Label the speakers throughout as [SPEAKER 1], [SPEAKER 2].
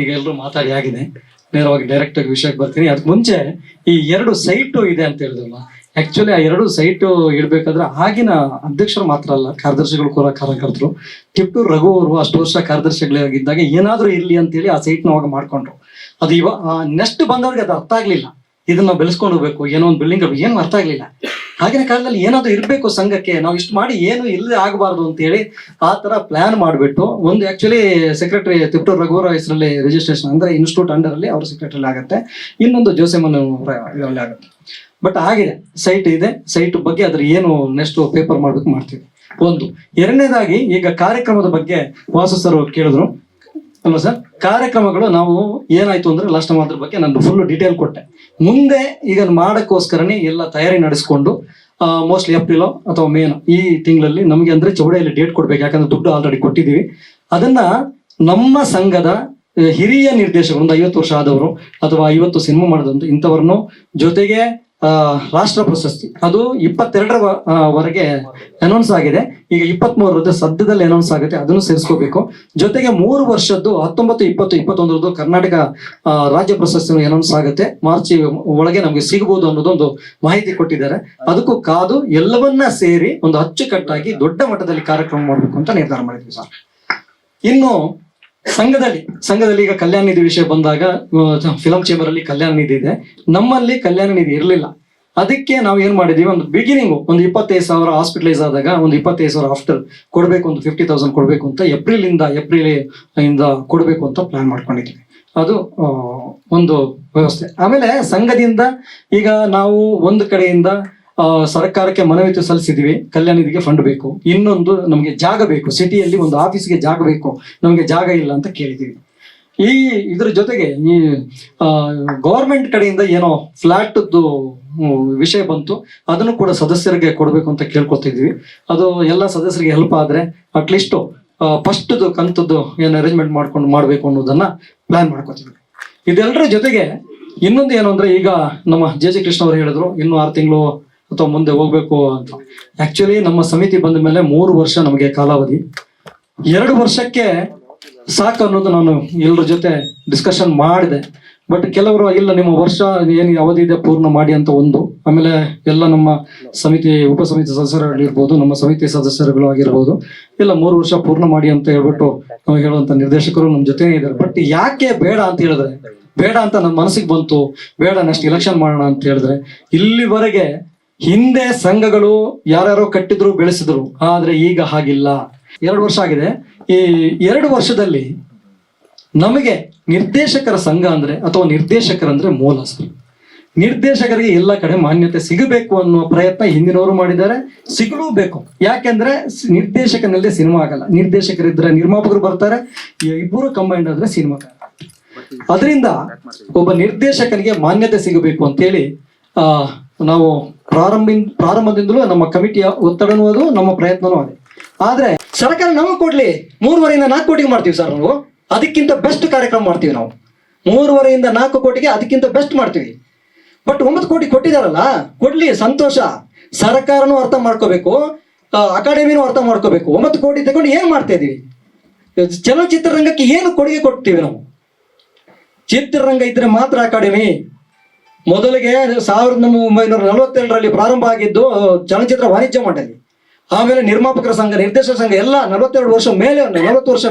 [SPEAKER 1] ಈಗ ಎಲ್ಲರೂ ಮಾತಾಡಿ ಆಗಿದೆ, ನೇರವಾಗಿ ಡೈರೆಕ್ಟ್ ಆಗಿ ವಿಷಯಕ್ಕೆ ಬರ್ತೀನಿ. ಅದಕ್ಕೆ ಮುಂಚೆ ಈ 2 ಸೈಟು ಇದೆ ಅಂತ ಹೇಳಿದ್ರಲ್ಲ, ಆಕ್ಚುಲಿ ಆ 2 ಸೈಟು ಇಡ್ಬೇಕಾದ್ರೆ ಆಗಿನ ಅಧ್ಯಕ್ಷರು ಮಾತ್ರ ಅಲ್ಲ, ಕಾರ್ಯದರ್ಶಿಗಳು ಕೂಡ ಕಾರ್ಯಕರ್ತರು. ತಿಪ್ಟೂರು ರಘು ಅವರು ಅಷ್ಟು ವರ್ಷ ಕಾರ್ಯದರ್ಶಿಗಳಾಗಿದ್ದಾಗ ಏನಾದ್ರೂ ಇರ್ಲಿ ಅಂತೇಳಿ ಆ ಸೈಟ್ನ ಅವಾಗ ಮಾಡ್ಕೊಂಡ್ರು. ಅದು ನೆಕ್ಸ್ಟ್ ಬಂದವ್ರಿಗೆ ಅದು ಅರ್ಥ ಆಗ್ಲಿಲ್ಲ, ಇದನ್ನ ನಾವು ಬೆಳೆಸ್ಕೊಂಡು ಹೋಗ್ಬೇಕು, ಏನೋ ಒಂದು ಬಿಲ್ಡಿಂಗ್ ಏನು ಅರ್ಥ ಆಗ್ಲಿಲ್ಲ. ಆಗಿನ ಕಾಲದಲ್ಲಿ ಏನಾದ್ರು ಇರ್ಬೇಕು ಸಂಘಕ್ಕೆ, ನಾವು ಇಷ್ಟು ಮಾಡಿ ಏನು ಇಲ್ಲದೆ ಆಗಬಾರ್ದು ಅಂತೇಳಿ ಆ ತರ ಪ್ಲಾನ್ ಮಾಡಿಬಿಟ್ಟು ಒಂದು ಆಕ್ಚುಲಿ ಸೆಕ್ರೆಟರಿ ತಿಪ್ಟೂರು ರಘುವರ ಹೆಸರಲ್ಲಿ ರಿಜಿಸ್ಟ್ರೇಷನ್ ಅಂದ್ರೆ ಇನ್ಸ್ಟಿಟ್ಯೂಟ್ ಅಂಡರ್ ಅಲ್ಲಿ ಅವ್ರ ಸೆಕ್ರೆಟರಿ ಆಗುತ್ತೆ, ಇನ್ನೊಂದು ಜೋಸೆಮನ್ ಇದರಲ್ಲಿ ಆಗುತ್ತೆ. ಬಟ್ ಆಗಿದೆ, ಸೈಟ್ ಇದೆ, ಸೈಟ್ ಬಗ್ಗೆ ಅದ್ರ ಏನು ನೆಕ್ಸ್ಟ್ ಪೇಪರ್ ಮಾಡ್ಬೇಕು ಮಾಡ್ತೀವಿ. ಒಂದು ಎರಡನೇದಾಗಿ ಈಗ ಕಾರ್ಯಕ್ರಮದ ಬಗ್ಗೆ ವಾಸು ಸರ್ ಕೇಳಿದ್ರು ಅಲ್ವಾ ಸರ್, ಕಾರ್ಯಕ್ರಮಗಳು ನಾವು ಏನಾಯ್ತು ಅಂದ್ರೆ ಲಾಸ್ಟ್ ಟೈಮ್ ಅದ್ರ ಬಗ್ಗೆ ನಾನು ಫುಲ್ ಡೀಟೇಲ್ ಕೊಟ್ಟೆ. ಮುಂದೆ ಈಗ ಮಾಡಕ್ಕೋಸ್ಕರನೇ ಎಲ್ಲ ತಯಾರಿ ನಡೆಸ್ಕೊಂಡು ಮೋಸ್ಟ್ಲಿ ಏಪ್ರಿಲ್ ಅಥವಾ ಮೇನ್ ಈ ತಿಂಗಳಲ್ಲಿ ನಮಗೆ ಅಂದ್ರೆ ಚೌಡೆಯಲ್ಲಿ ಡೇಟ್ ಕೊಡ್ಬೇಕು, ಯಾಕಂದ್ರೆ ದುಡ್ಡು ಆಲ್ರೆಡಿ ಕೊಟ್ಟಿದ್ದೀವಿ. ಅದನ್ನ ನಮ್ಮ ಸಂಘದ ಹಿರಿಯ ನಿರ್ದೇಶಕರು, ಒಂದು 50 ವರ್ಷ ಆದವರು ಅಥವಾ 50 ಸಿನಿಮಾ ಮಾಡಿದಂತ ಇಂಥವ್ರನ್ನು, ಜೊತೆಗೆ ರಾಷ್ಟ್ರ ಪ್ರಶಸ್ತಿ ಅದು 22ವರೆಗೆ ಅನೌನ್ಸ್ ಆಗಿದೆ, ಈಗ 23 ಸದ್ಯದಲ್ಲಿ ಅನೌನ್ಸ್ ಆಗುತ್ತೆ, ಅದನ್ನು ಸೇರಿಸ್ಕೋಬೇಕು. ಜೊತೆಗೆ 3 ವರ್ಷದ್ದು 19, 20, 21 ಕರ್ನಾಟಕ ರಾಜ್ಯ ಪ್ರಶಸ್ತಿ ಅನೌನ್ಸ್ ಆಗುತ್ತೆ, ಮಾರ್ಚ್ ಒಳಗೆ ನಮ್ಗೆ ಸಿಗಬಹುದು ಅನ್ನೋದೊಂದು ಮಾಹಿತಿ ಕೊಟ್ಟಿದ್ದಾರೆ. ಅದಕ್ಕೂ ಕಾದು ಎಲ್ಲವನ್ನ ಸೇರಿ ಒಂದು ಅಚ್ಚುಕಟ್ಟಾಗಿ ದೊಡ್ಡ ಮಟ್ಟದಲ್ಲಿ ಕಾರ್ಯಕ್ರಮ ಮಾಡಬೇಕು ಅಂತ ನಿರ್ಧಾರ ಮಾಡಿದ್ವಿ ಸರ್. ಇನ್ನು ಸಂಘದಲ್ಲಿ ಈಗ ಕಲ್ಯಾಣ ನಿಧಿ ವಿಷಯ ಬಂದಾಗ ಫಿಲಂ ಚೇಂಬರ್ ಅಲ್ಲಿ ಕಲ್ಯಾಣ ನಿಧಿ ಇದೆ, ನಮ್ಮಲ್ಲಿ ಕಲ್ಯಾಣ ನಿಧಿ ಇರಲಿಲ್ಲ. ಅದಕ್ಕೆ ನಾವು ಏನ್ ಮಾಡಿದೀವಿ, ಒಂದು ಬಿಗಿನಿಂಗು ಒಂದು 25,000 ಹಾಸ್ಪಿಟಲೈಸ್ ಆದಾಗ ಒಂದು 25,000 ಆಫ್ಟರ್ ಕೊಡಬೇಕು, ಒಂದು 50,000 ಕೊಡಬೇಕು ಅಂತ ಏಪ್ರಿಲ್ ಇಂದ ಕೊಡಬೇಕು ಅಂತ ಪ್ಲಾನ್ ಮಾಡ್ಕೊಂಡಿದ್ವಿ. ಅದು ಒಂದು ವ್ಯವಸ್ಥೆ. ಆಮೇಲೆ ಸಂಘದಿಂದ ಈಗ ನಾವು ಒಂದು ಕಡೆಯಿಂದ ಸರ್ಕಾರಕ್ಕೆ ಮನವಿ ಸಲ್ಲಿಸಿದೀವಿ, ಕಲ್ಯಾಣ ನಿಧಿಗೆ ಫಂಡ್ ಬೇಕು, ಇನ್ನೊಂದು ನಮಗೆ ಜಾಗ ಬೇಕು, ಸಿಟಿಯಲ್ಲಿ ಒಂದು ಆಫೀಸ್ಗೆ ಜಾಗ ಬೇಕು, ನಮಗೆ ಜಾಗ ಇಲ್ಲ ಅಂತ ಕೇಳಿದೀವಿ. ಇದ್ರ ಜೊತೆಗೆ ಈ ಗೌರ್ಮೆಂಟ್ ಕಡೆಯಿಂದ ಏನೋ ಫ್ಲಾಟ್ದು ವಿಷಯ ಬಂತು, ಅದನ್ನು ಕೂಡ ಸದಸ್ಯರಿಗೆ ಕೊಡಬೇಕು ಅಂತ ಕೇಳ್ಕೊತಿದ್ವಿ. ಅದು ಎಲ್ಲ ಸದಸ್ಯರಿಗೆ ಹೆಲ್ಪ್ ಆದ್ರೆ ಅಟ್ಲೀಸ್ಟ್ ಫಸ್ಟ್ ಕಂತದ್ದು ಏನು ಅರೇಂಜ್ಮೆಂಟ್ ಮಾಡ್ಕೊಂಡು ಮಾಡ್ಬೇಕು ಅನ್ನೋದನ್ನ ಪ್ಲಾನ್ ಮಾಡ್ಕೊತೀವಿ. ಇದೆಲ್ಲರ ಜೊತೆಗೆ ಇನ್ನೊಂದು ಏನು ಅಂದ್ರೆ, ಈಗ ನಮ್ಮ ಜೆ ಕೃಷ್ಣ ಅವರು ಹೇಳಿದ್ರು ಇನ್ನು 6 ತಿಂಗಳು ಅಥವಾ ಮುಂದೆ ಹೋಗ್ಬೇಕು ಅಂತ. ಆಕ್ಚುಲಿ ನಮ್ಮ ಸಮಿತಿ ಬಂದ ಮೇಲೆ 3 ವರ್ಷ ನಮಗೆ ಕಾಲಾವಧಿ, 2 ವರ್ಷಕ್ಕೆ ಸಾಕು ಅನ್ನೋದು ನಾನು ಎಲ್ಲರ ಜೊತೆ ಡಿಸ್ಕಷನ್ ಮಾಡಿದೆ. ಬಟ್ ಕೆಲವರು ಇಲ್ಲ, ನಿಮ್ಮ ವರ್ಷ ಏನು ಅವಧಿ ಇದೆ ಪೂರ್ಣ ಮಾಡಿ ಅಂತ ಒಂದು. ಆಮೇಲೆ ಎಲ್ಲ ನಮ್ಮ ಸಮಿತಿ ಉಪಸಮಿತಿ ಸದಸ್ಯರಾಗಿರ್ಬೋದು, ನಮ್ಮ ಸಮಿತಿ ಸದಸ್ಯರುಗಳು ಆಗಿರ್ಬೋದು, ಇಲ್ಲ 3 ವರ್ಷ ಪೂರ್ಣ ಮಾಡಿ ಅಂತ ಹೇಳ್ಬಿಟ್ಟು ನಾವು ಹೇಳುವಂತ ನಿರ್ದೇಶಕರು ನಮ್ಮ ಜೊತೆನೇ ಇದ್ದಾರೆ. ಬಟ್ ಯಾಕೆ ಬೇಡ ಅಂತ ಹೇಳಿದ್ರೆ, ಬೇಡ ಅಂತ ನಮ್ಮ ಮನಸ್ಸಿಗೆ ಬಂತು, ಬೇಡ ನೆಕ್ಸ್ಟ್ ಎಲೆಕ್ಷನ್ ಮಾಡೋಣ ಅಂತ ಹೇಳಿದ್ರೆ, ಇಲ್ಲಿವರೆಗೆ ಹಿಂದೆ ಸಂಘಗಳು ಯಾರ್ಯಾರೋ ಕಟ್ಟಿದ್ರು ಬೆಳೆಸಿದ್ರು, ಆದ್ರೆ ಈಗ ಹಾಗಿಲ್ಲ. 2 ವರ್ಷ ಆಗಿದೆ. ಈ 2 ವರ್ಷದಲ್ಲಿ ನಮಗೆ ನಿರ್ದೇಶಕರ ಸಂಘ ಅಂದ್ರೆ ಅಥವಾ ನಿರ್ದೇಶಕರಂದ್ರೆ ಮೂಲ ಸರ್. ನಿರ್ದೇಶಕರಿಗೆ ಎಲ್ಲ ಕಡೆ ಮಾನ್ಯತೆ ಸಿಗಬೇಕು ಅನ್ನುವ ಪ್ರಯತ್ನ ಹಿಂದಿನವರು ಮಾಡಿದ್ದಾರೆ, ಸಿಗಲೂಬೇಕು. ಯಾಕೆಂದ್ರೆ ನಿರ್ದೇಶಕನಲ್ಲೇ ಸಿನಿಮಾ ಆಗಲ್ಲ, ನಿರ್ದೇಶಕರಿದ್ರೆ ನಿರ್ಮಾಪಕರು ಬರ್ತಾರೆ, ಇಬ್ಬರು ಕಂಬೈಂಡ್ ಆದ್ರೆ ಸಿನಿಮಾ. ಅದರಿಂದ ಒಬ್ಬ ನಿರ್ದೇಶಕನಿಗೆ ಮಾನ್ಯತೆ ಸಿಗಬೇಕು ಅಂತೇಳಿ ನಾವು ಪ್ರಾರಂಭದಿಂದಲೂ ನಮ್ಮ ಕಮಿಟಿಯ ಒತ್ತಡನೂ ಅದು, ನಮ್ಮ ಪ್ರಯತ್ನನೂ ಅದೇ. ಆದ್ರೆ ಸರ್ಕಾರ ನಮಗೆ ಕೊಡ್ಲಿ, 3.5 4 ಕೋಟಿಗೆ ಮಾಡ್ತೀವಿ ಸರ್ ನಾವು, ಅದಕ್ಕಿಂತ ಬೆಸ್ಟ್ ಕಾರ್ಯಕ್ರಮ ಮಾಡ್ತೀವಿ ನಾವು. 3.5 4 ಕೋಟಿಗೆ ಅದಕ್ಕಿಂತ ಬೆಸ್ಟ್ ಮಾಡ್ತೀವಿ. ಬಟ್ 9 ಕೋಟಿ ಕೊಟ್ಟಿದಾರಲ್ಲ, ಕೊಡ್ಲಿ, ಸಂತೋಷ. ಸರ್ಕಾರನೂ ಅರ್ಥ ಮಾಡ್ಕೋಬೇಕು, ಅಕಾಡೆಮಿನೂ ಅರ್ಥ ಮಾಡ್ಕೋಬೇಕು. 9 ಕೋಟಿ ತಗೊಂಡು ಏನ್ ಮಾಡ್ತಾ ಇದೀವಿ? ಚಲನಚಿತ್ರರಂಗಕ್ಕೆ ಏನು ಕೊಡುಗೆ ಕೊಡ್ತೀವಿ ನಾವು? ಚಿತ್ರರಂಗ ಇದ್ರೆ ಮಾತ್ರ ಅಕಾಡೆಮಿ. ಮೊದಲಿಗೆ 1942ರಲ್ಲಿ ಪ್ರಾರಂಭ ಆಗಿದ್ದು ಚಲನಚಿತ್ರ ವಾಣಿಜ್ಯ ಮಂಡಳಿ, ಆಮೇಲೆ ನಿರ್ಮಾಪಕರ ಸಂಘ, ನಿರ್ದೇಶಕ ಸಂಘ, ಎಲ್ಲ 40 ವರ್ಷ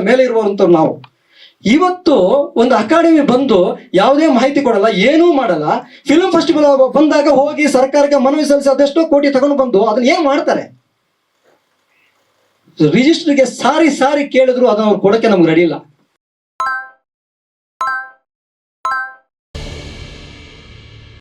[SPEAKER 1] ಮೇಲೆ ಇರುವಂತವ್ರು ನಾವು. ಇವತ್ತು ಒಂದು ಅಕಾಡೆಮಿ ಬಂದು ಯಾವುದೇ ಮಾಹಿತಿ ಕೊಡಲ್ಲ, ಏನೂ ಮಾಡಲ್ಲ. ಫಿಲ್ಮ್ ಫೆಸ್ಟಿವಲ್ ಬಂದಾಗ ಹೋಗಿ ಸರ್ಕಾರಕ್ಕೆ ಮನವಿ ಸಲ್ಲಿಸಿ ಅದೆಷ್ಟೋ ಕೋಟಿ ತಗೊಂಡು ಬಂದು ಅದನ್ನ ಏನ್ ಮಾಡ್ತಾರೆ? ರಿಜಿಸ್ಟರ್ಗೆ ಸಾರಿ ಕೇಳಿದ್ರು ಅದನ್ನ ಅವ್ರು ಕೊಡಕ್ಕೆ ನಮ್ಗೆ ರೆಡಿ ಇಲ್ಲ.